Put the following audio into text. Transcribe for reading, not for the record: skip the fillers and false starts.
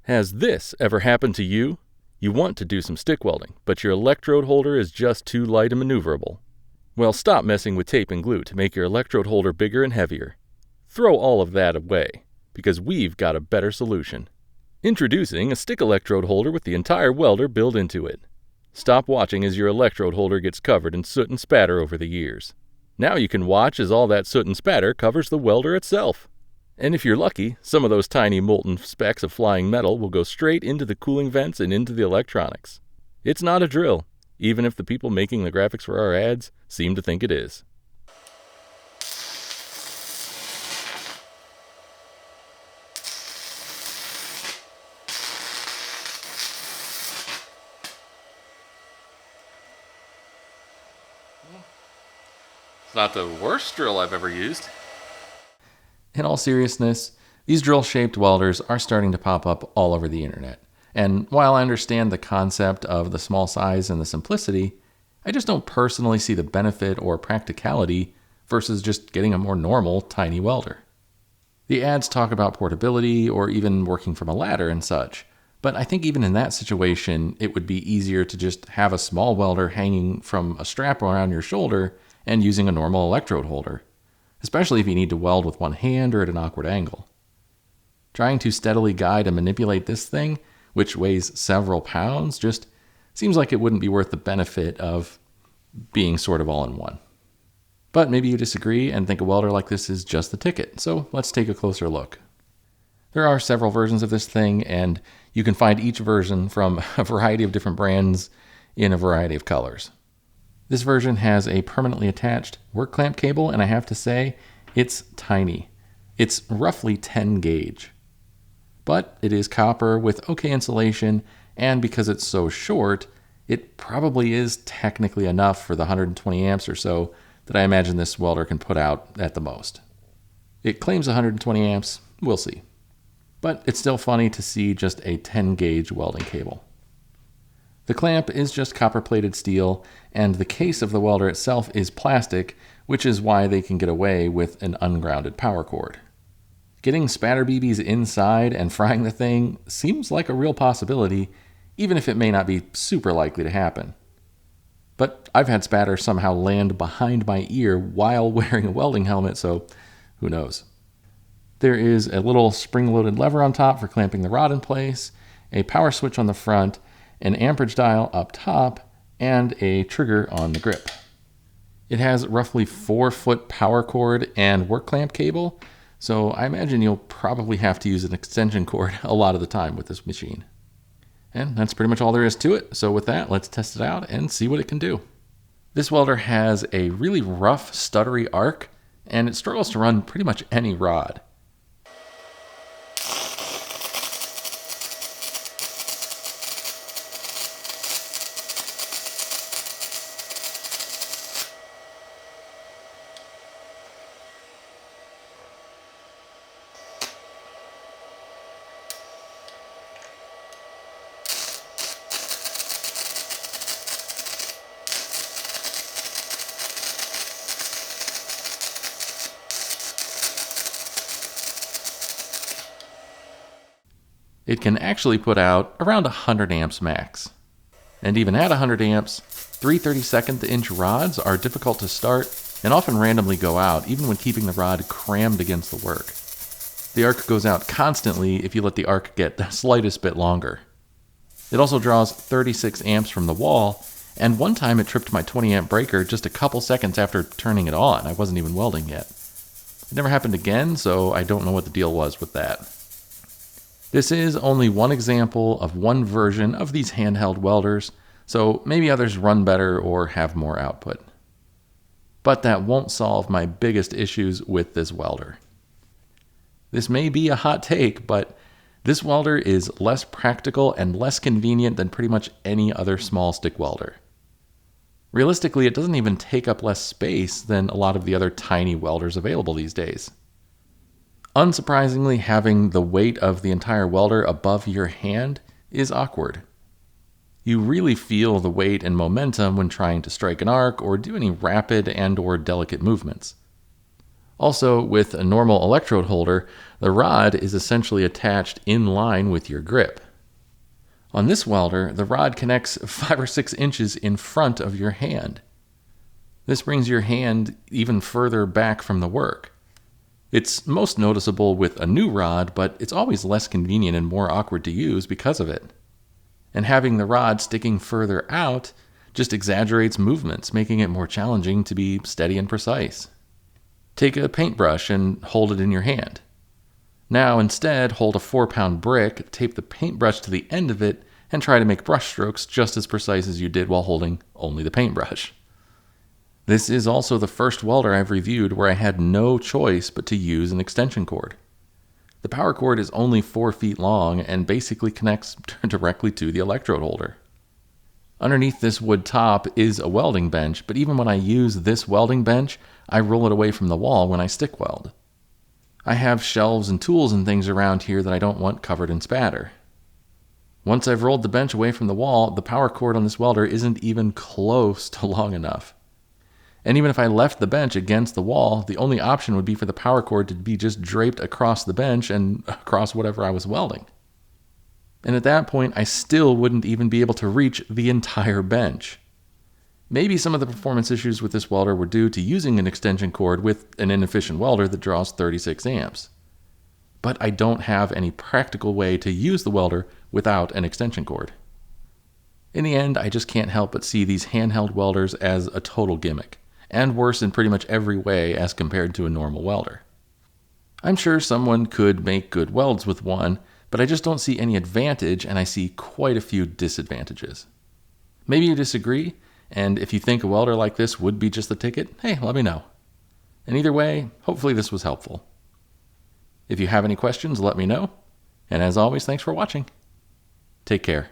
Has this ever happened to you? You want to do some stick welding, but your electrode holder is just too light and maneuverable. Well, stop messing with tape and glue to make your electrode holder bigger and heavier. Throw all of that away, because we've got a better solution. Introducing a stick electrode holder with the entire welder built into it. Stop watching as your electrode holder gets covered in soot and spatter over the years. Now you can watch as all that soot and spatter covers the welder itself. And if you're lucky, some of those tiny molten specks of flying metal will go straight into the cooling vents and into the electronics. It's not a drill, even if the people making the graphics for our ads seem to think it is. It's not the worst drill I've ever used. In all seriousness, these drill-shaped welders are starting to pop up all over the internet. And while I understand the concept of the small size and the simplicity, I just don't personally see the benefit or practicality versus just getting a more normal, tiny welder. The ads talk about portability or even working from a ladder and such, but I think even in that situation, it would be easier to just have a small welder hanging from a strap around your shoulder and using a normal electrode holder, especially if you need to weld with one hand or at an awkward angle. Trying to steadily guide and manipulate this thing, which weighs several pounds, just seems like it wouldn't be worth the benefit of being sort of all in one. But maybe you disagree and think a welder like this is just the ticket, so let's take a closer look. There are several versions of this thing, and you can find each version from a variety of different brands in a variety of colors. This version has a permanently attached work clamp cable, and I have to say, it's tiny. It's roughly 10 gauge. But it is copper with okay insulation, and because it's so short, it probably is technically enough for the 120 amps or so that I imagine this welder can put out at the most. It claims 120 amps, we'll see. But it's still funny to see just a 10 gauge welding cable. The clamp is just copper-plated steel, and the case of the welder itself is plastic, which is why they can get away with an ungrounded power cord. Getting spatter BBs inside and frying the thing seems like a real possibility, even if it may not be super likely to happen. But I've had spatter somehow land behind my ear while wearing a welding helmet, so who knows. There is a little spring-loaded lever on top for clamping the rod in place, a power switch on the front, an amperage dial up top, and a trigger on the grip. It has roughly 4-foot power cord and work clamp cable, so I imagine you'll probably have to use an extension cord a lot of the time with this machine. And that's pretty much all there is to it, so with that, let's test it out and see what it can do. This welder has a really rough, stuttery arc, and it struggles to run pretty much any rod. It can actually put out around 100 amps max. And even at 100 amps, 3/32 inch rods are difficult to start and often randomly go out, even when keeping the rod crammed against the work. The arc goes out constantly if you let the arc get the slightest bit longer. It also draws 36 amps from the wall, and one time it tripped my 20 amp breaker just a couple seconds after turning it on. I wasn't even welding yet. It never happened again, so I don't know what the deal was with that. This is only one example of one version of these handheld welders, so maybe others run better or have more output. But that won't solve my biggest issues with this welder. This may be a hot take, but this welder is less practical and less convenient than pretty much any other small stick welder. Realistically, it doesn't even take up less space than a lot of the other tiny welders available these days. Unsurprisingly, having the weight of the entire welder above your hand is awkward. You really feel the weight and momentum when trying to strike an arc or do any rapid and/or delicate movements. Also, with a normal electrode holder, the rod is essentially attached in line with your grip. On this welder, the rod connects 5 or 6 inches in front of your hand. This brings your hand even further back from the work. It's most noticeable with a new rod, but it's always less convenient and more awkward to use because of it. And having the rod sticking further out just exaggerates movements, making it more challenging to be steady and precise. Take a paintbrush and hold it in your hand. Now instead, hold a 4-pound brick, tape the paintbrush to the end of it, and try to make brush strokes just as precise as you did while holding only the paintbrush. This is also the first welder I've reviewed where I had no choice but to use an extension cord. The power cord is only 4 feet long and basically connects directly to the electrode holder. Underneath this wood top is a welding bench, but even when I use this welding bench, I roll it away from the wall when I stick weld. I have shelves and tools and things around here that I don't want covered in spatter. Once I've rolled the bench away from the wall, the power cord on this welder isn't even close to long enough. And even if I left the bench against the wall, the only option would be for the power cord to be just draped across the bench and across whatever I was welding. And at that point, I still wouldn't even be able to reach the entire bench. Maybe some of the performance issues with this welder were due to using an extension cord with an inefficient welder that draws 36 amps. But I don't have any practical way to use the welder without an extension cord. In the end, I just can't help but see these handheld welders as a total gimmick, and worse in pretty much every way as compared to a normal welder. I'm sure someone could make good welds with one, but I just don't see any advantage, and I see quite a few disadvantages. Maybe you disagree, and if you think a welder like this would be just the ticket, hey, let me know. And either way, hopefully this was helpful. If you have any questions, let me know. And as always, thanks for watching. Take care.